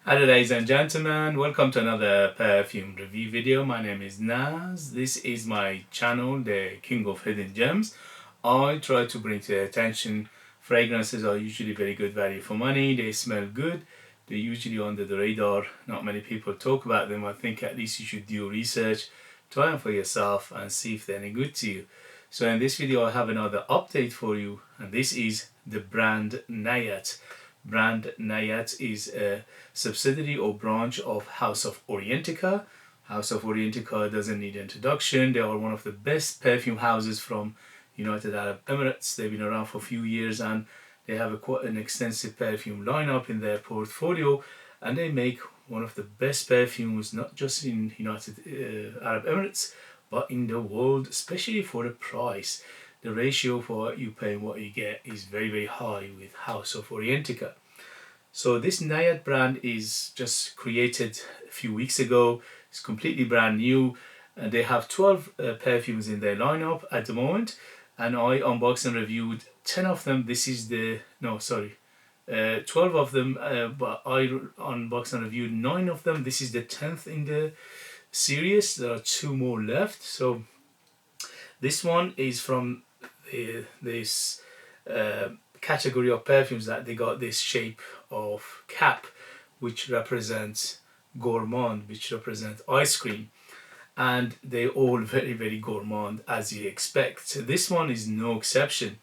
Hello ladies and gentlemen, welcome to another perfume review video. My name is Naz. This is my channel, the King of Hidden Gems. I try to bring to your attention fragrances are usually very good value for money. They smell good. They're usually under the radar. Not many people talk about them. I think at least you should do research, try them for yourself and see if they're any good to you. So in this video I have another update for you, and this is the brand Nayaat. Brand Nayaat is a subsidiary or branch of House of Orientica. House of Orientica doesn't need introduction. They are one of the best perfume houses from United Arab Emirates. They've been around for a few years and they have quite an extensive perfume lineup in their portfolio, and they make one of the best perfumes not just in United Arab Emirates but in the world, especially for the price. The ratio for what you pay and what you get is very high with House of Orientica. So this Nayaat brand is just created a few weeks ago. It's completely brand new, and they have 12 perfumes in their lineup at the moment, and I unboxed and reviewed 10 of them. This is the 12 of them, but I unboxed and reviewed 9 of them. This is the 10th in the series. There are 2 more left. So this one is from this category of perfumes that they got this shape of cap, which represents gourmand, which represents ice cream, and they're all very gourmand as you expect. So this one is no exception.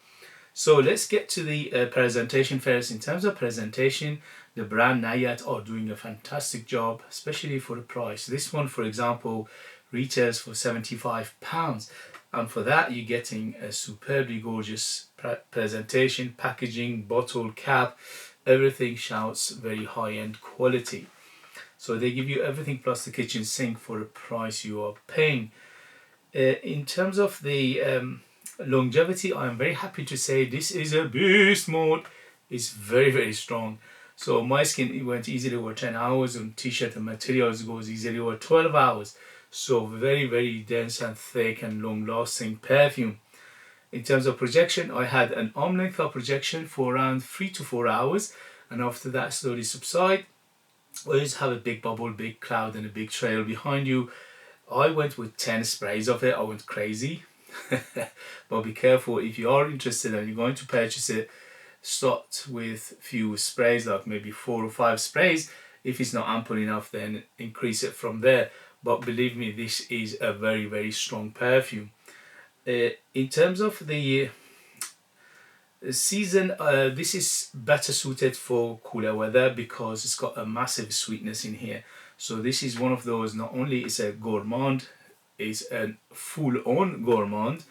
So let's get to the presentation first. In terms of presentation, the brand Nayaat are doing a fantastic job, especially for the price. This one, for example, retails for £75, and for that you're getting a superbly gorgeous presentation, packaging, bottle, cap. Everything shouts very high-end quality. So they give you everything plus the kitchen sink for the price you are paying. In terms of the longevity, I am very happy to say this is a beast mode. It's very strong. So my skin, it went easily over 10 hours. On t-shirt and materials goes easily over 12 hours. So very dense and thick and long lasting perfume. In terms of projection, I had an arm length of projection for around 3 to 4 hours, and after that slowly subside. Always have a big bubble, big cloud and a big trail behind you. I went with 10 sprays of it. I went crazy. But be careful if you are interested and you're going to purchase it. Start with few sprays, like maybe 4 or 5 sprays. If it's not ample enough, then increase it from there. But believe me, this is a very strong perfume. In terms of the season, this is better suited for cooler weather because it's got a massive sweetness in here. So this is one of those, not only is a gourmand, it's a full-on gourmand,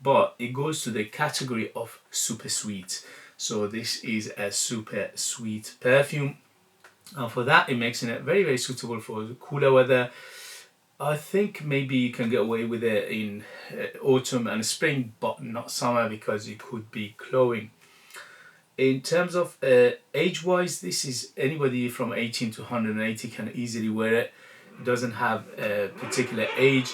but it goes to the category of super sweet. So this is a super sweet perfume, and for that it makes it very suitable for cooler weather. I think maybe you can get away with it in autumn and spring, but not summer because it could be cloying. In terms of age wise, this is anybody from 18 to 180 can easily wear it. It doesn't have a particular age.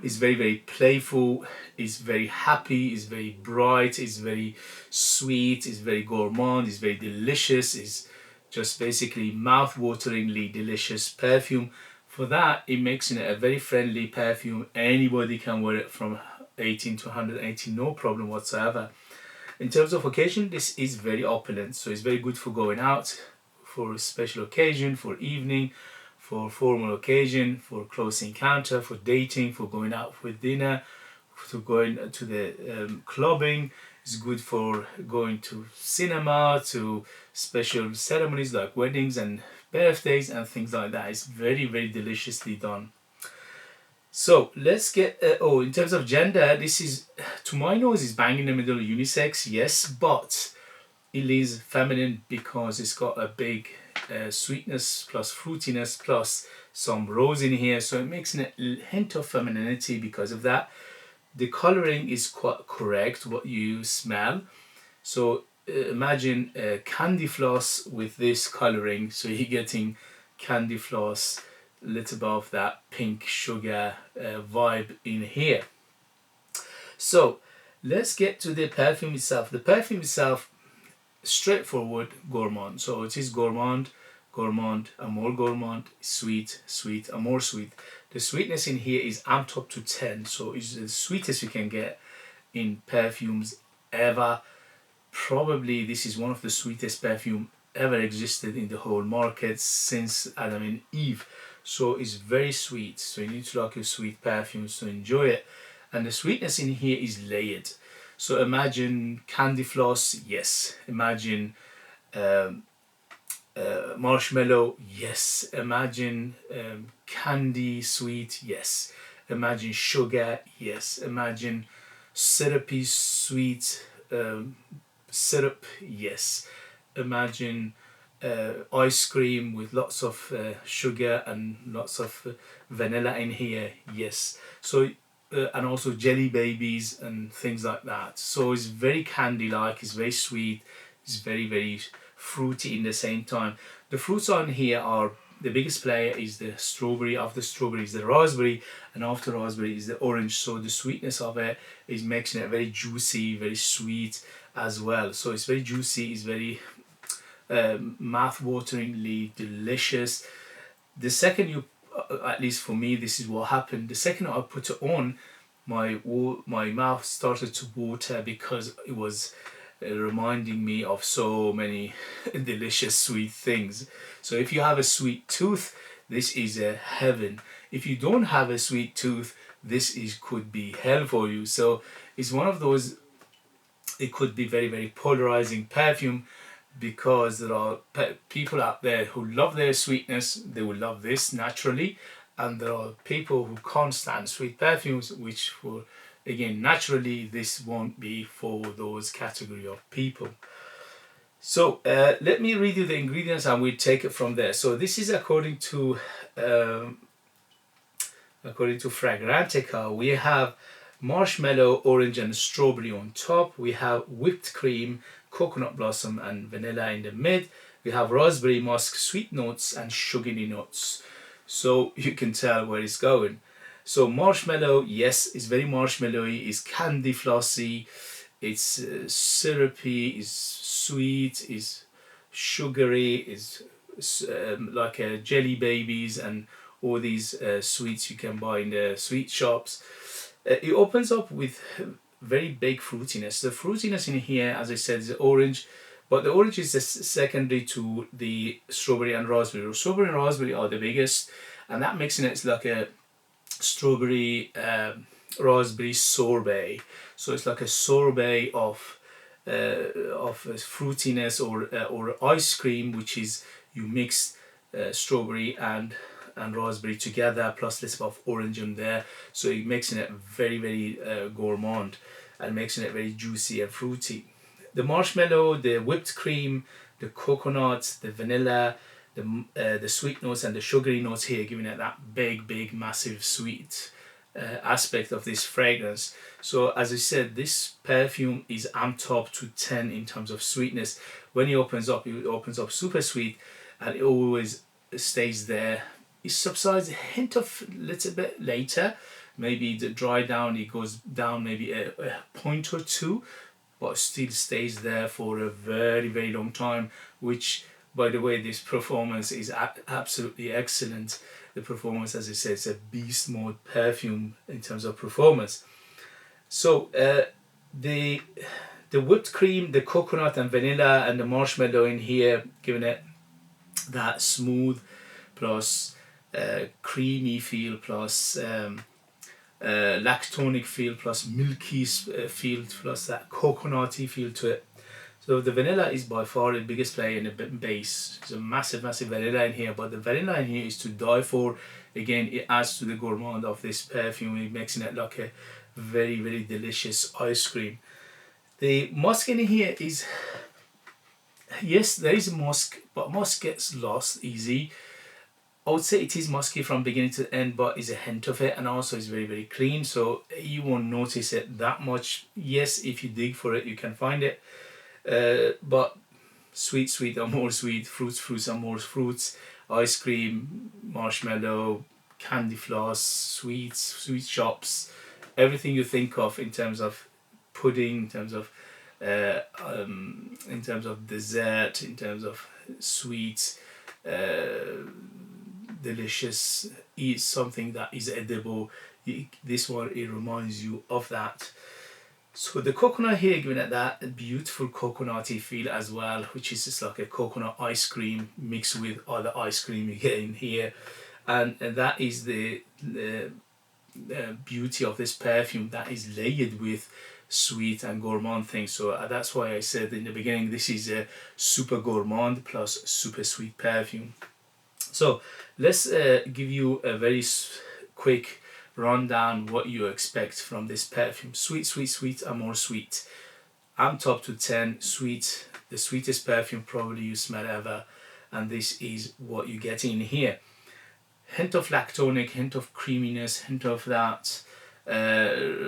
It's very playful, it's very happy, it's very bright, it's very sweet, it's very gourmand, it's very delicious. It's just basically mouth-wateringly delicious perfume. For that, it makes it a very friendly perfume. Anybody can wear it from 18 to 180, no problem whatsoever. In terms of occasion, this is very opulent, so it's very good for going out, for a special occasion, for evening, for formal occasion, for close encounter, for dating, for going out for dinner, for going to the clubbing. It's good for going to cinema, to special ceremonies like weddings and birthdays and things like that. It's very deliciously done. So let's get in terms of gender, this is, to my nose, is bang in the middle, unisex, yes, but it leans feminine because it's got a big sweetness plus fruitiness plus some rose in here, so it makes a hint of femininity because of that. The coloring is quite correct, what you smell. So imagine candy floss with this coloring, so you're getting candy floss a little above that pink sugar vibe in here. So let's get to the perfume itself. The perfume itself, straightforward gourmand. So it is gourmand gourmand and more gourmand, sweet, sweet and more sweet. The sweetness in here is amped up to 10, so it's the sweetest you can get in perfumes ever. Probably this is one of the sweetest perfume ever existed in the whole market since Adam and Eve. So it's very sweet, so you need to like your sweet perfumes to enjoy it. And the sweetness in here is layered. So imagine candy floss, yes. Imagine marshmallow, yes. Imagine candy sweet, yes. Imagine sugar, yes. Imagine syrupy sweet syrup, yes. Imagine ice cream with lots of sugar and lots of vanilla in here, yes. So and also jelly babies and things like that. So it's very candy like, it's very sweet, it's very fruity in the same time. The fruits on here are, the biggest player is the strawberry, after strawberry is the raspberry, and after raspberry is the orange. So the sweetness of it is making it very juicy, very sweet as well. So it's very juicy, it's very mouth-wateringly delicious. The second you, at least for me, this is what happened. The second I put it on, my mouth started to water because it was reminding me of so many delicious sweet things. So if you have a sweet tooth, this is a heaven. If you don't have a sweet tooth, this could be hell for you. So it's one of those, it could be very polarizing perfume, because there are people out there who love their sweetness, they will love this naturally, and there are people who can't stand sweet perfumes, which for, again, naturally this won't be for those category of people. So let me read you the ingredients and we'll take it from there. So this is according to Fragrantica. We have marshmallow, orange and strawberry on top. We have whipped cream, coconut blossom and vanilla in the mid. We have raspberry musk, sweet notes and sugary notes. So you can tell where it's going. So marshmallow, yes, it's very marshmallowy, it's candy flossy, it's syrupy, it's sweet, it's sugary, it's like jelly babies and all these sweets you can buy in the sweet shops. It opens up with very big fruitiness. The fruitiness in here, as I said, is orange, but the orange is secondary to the strawberry and raspberry. Strawberry and raspberry are the biggest, and that mixing it is like a strawberry raspberry sorbet. So it's like a sorbet of fruitiness, or ice cream, which is you mix strawberry and raspberry together, plus little bit of orange in there, so it mixing it very gourmand and making it very juicy and fruity. The marshmallow, the whipped cream, the coconut, the vanilla, the sweet notes and the sugary notes here, giving it that big massive sweet aspect of this fragrance. So as I said, this perfume is amped up to 10 in terms of sweetness. When it opens up super sweet, and it always stays there. It subsides a hint of little bit later, maybe the dry down, it goes down maybe a point or two, but still stays there for a very long time, which, by the way, this performance is absolutely excellent. The performance, as I said, it's a beast mode perfume in terms of performance. So the whipped cream, the coconut and vanilla and the marshmallow in here, giving it that smooth plus creamy feel, plus lactonic feel, plus milky feel, plus that coconutty feel to it. So the vanilla is by far the biggest player in the base. There's a massive vanilla in here, but the vanilla in here is to die for. Again, it adds to the gourmand of this perfume, it making it like a very delicious ice cream. The musk in here is, yes, there is musk, but musk gets lost easy. I would say it is musky from beginning to end, but is a hint of it, and also is very clean, so you won't notice it that much. Yes, if you dig for it, you can find it, but sweet are more sweet, fruits are more fruits, ice cream, marshmallow, candy floss, sweets, sweet shops, everything you think of in terms of pudding, in terms of dessert, in terms of sweets, delicious, eat something that is edible. This one, it reminds you of that. So the coconut here, giving it that beautiful coconutty feel as well, which is just like a coconut ice cream mixed with other ice cream you get in here. And that is the beauty of this perfume, that is layered with sweet and gourmand things. So that's why I said in the beginning, this is a super gourmand plus super sweet perfume. So let's give you a very quick rundown what you expect from this perfume. Sweet, sweet, sweet, and more sweet. I'm top to 10 sweet, the sweetest perfume probably you smell ever, and this is what you get in here. Hint of lactonic, hint of creaminess, hint of that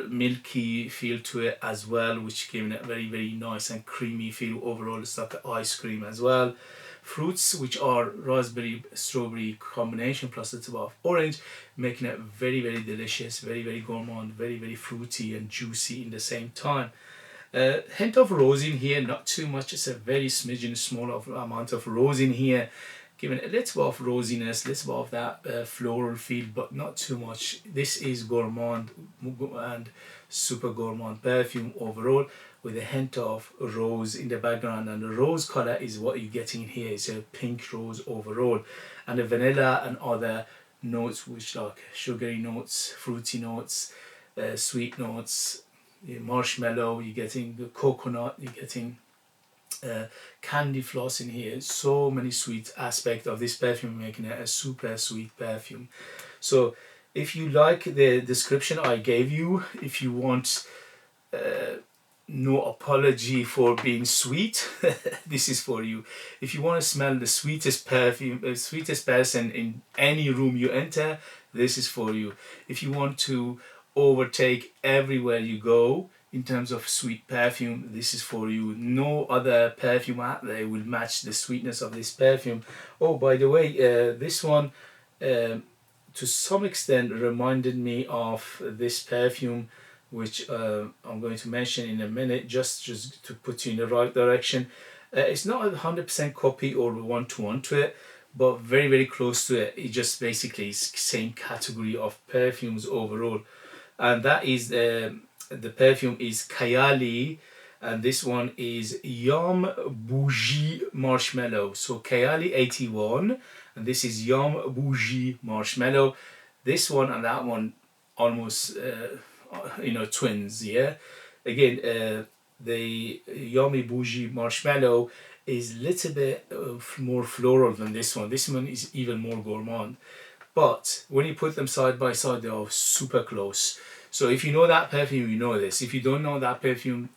milky feel to it as well, which giving it very, very nice and creamy feel. Overall, it's like ice cream as well. Fruits, which are raspberry strawberry combination plus a bit of orange, making it very, very delicious, very, very gourmand, very, very fruity and juicy in the same time. Hint of rose in here, not too much, it's a very smidgen small amount of rose in here, giving it a little bit of rosiness, a little bit of that floral feel, but not too much. This is gourmand and super gourmand perfume overall, with a hint of rose in the background, and the rose color is what you're getting here. It's a pink rose overall, and the vanilla and other notes, which like sugary notes, fruity notes, sweet notes, marshmallow, you're getting the coconut, you're getting candy floss in here. So many sweet aspects of this perfume, making it a super sweet perfume. So if you like the description I gave you, if you want no apology for being sweet, this is for you. If you want to smell the sweetest perfume, the sweetest person in any room you enter, this is for you. If you want to overtake everywhere you go in terms of sweet perfume, this is for you. No other perfume out there will match the sweetness of this perfume. Oh, by the way, this one to some extent reminded me of this perfume, which I'm going to mention in a minute, just to put you in the right direction. It's not a 100% copy or one-to-one to it, but very, very close to it. It just basically is same category of perfumes overall. And that is the perfume is Kayali, and this one is Yum Bougie Marshmallow. So Kayali 81, and this is Yum Bougie Marshmallow. This one and that one almost twins, yeah. Again, the Yummy Bougie Marshmallow is a little bit more floral than this one. This one is even more gourmand, but when you put them side by side, they are super close. So if you know that perfume, you know this. If you don't know that perfume,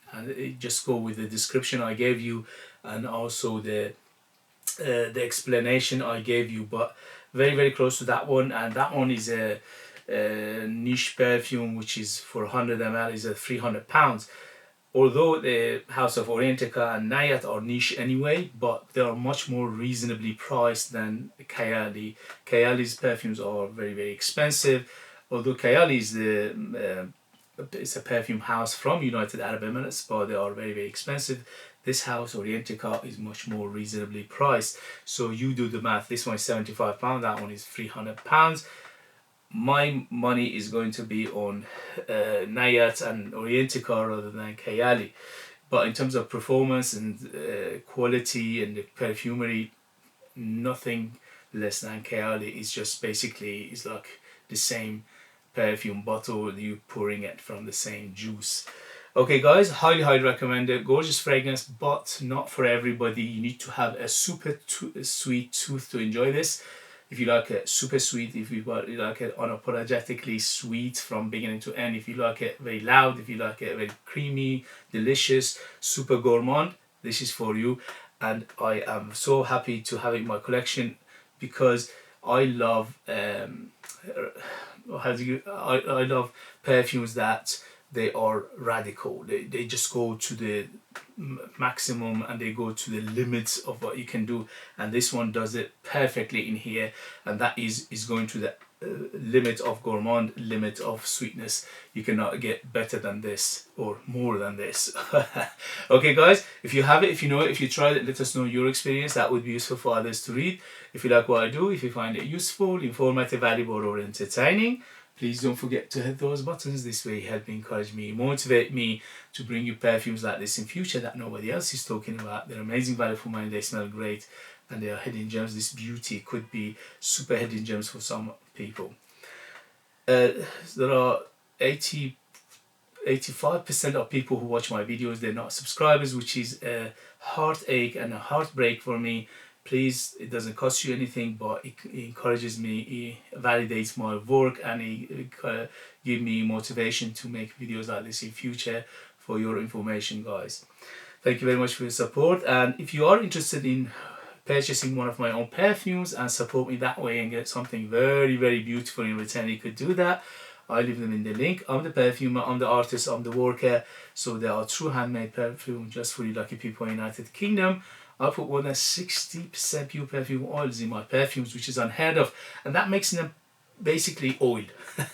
just go with the description I gave you, and also the explanation I gave you. But very, very close to that one, and that one is a niche perfume, which is for 100 ml is at £300. Although the House of Orientica and Nayaat are niche anyway, but they are much more reasonably priced than Kayali. Kayali's perfumes are very, very expensive. Although Kayali is it's a perfume house from United Arab Emirates, but they are very, very expensive. This house, Orientica, is much more reasonably priced. So you do the math. This one is £75, that one is £300. My money is going to be on Nayaat and Orientica rather than Kayali. But in terms of performance and quality and the perfumery, nothing less than Kayali. Is just basically, it's like the same perfume bottle, you pouring it from the same juice. Okay guys, highly, highly recommend it. Gorgeous fragrance, but not for everybody. You need to have a super sweet tooth to enjoy this. If you like it super sweet, if you like it unapologetically sweet from beginning to end, if you like it very loud, if you like it very creamy, delicious, super gourmand, this is for you. And I am so happy to have it in my collection, because I love I love perfumes that they are radical. They just go to the maximum, and they go to the limits of what you can do, and this one does it perfectly in here, and that is going to the limit of gourmand, limit of sweetness. You cannot get better than this or more than this. Okay guys, if you have it, if you know it, if you tried it, let us know your experience. That would be useful for others to read. If you like what I do, if you find it useful, informative, valuable, or entertaining, please don't forget to hit those buttons. This way help me, encourage me, motivate me to bring you perfumes like this in future that nobody else is talking about. They're amazing value for money, they smell great, and they are hidden gems. This beauty could be super hidden gems for some people. There are 85% of people who watch my videos, they're not subscribers, which is a heartache and a heartbreak for me. Please, it doesn't cost you anything, but it encourages me, it validates my work, and it gives me motivation to make videos like this in future for your information, guys. Thank you very much for your support, and if you are interested in purchasing one of my own perfumes and support me that way and get something very, very beautiful in return, you could do that. I leave them in the link. I'm the perfumer, I'm the artist, I'm the worker, so they are true handmade perfume just for you lucky people in the United Kingdom. I put more than 60% pure perfume oils in my perfumes, which is unheard of, and that makes them basically oil.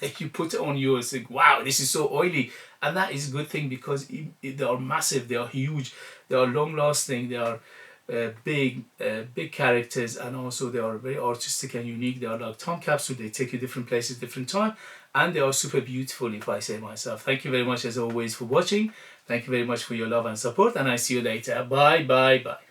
If you put it on yours, think, wow, this is so oily, and that is a good thing because they are massive, they are huge, they are long lasting, they are big characters, and also they are very artistic and unique. They are like time capsule, they take you different places, different time, and they are super beautiful, if I say myself. Thank you very much as always for watching. Thank you very much for your love and support, and I see you later. Bye bye bye.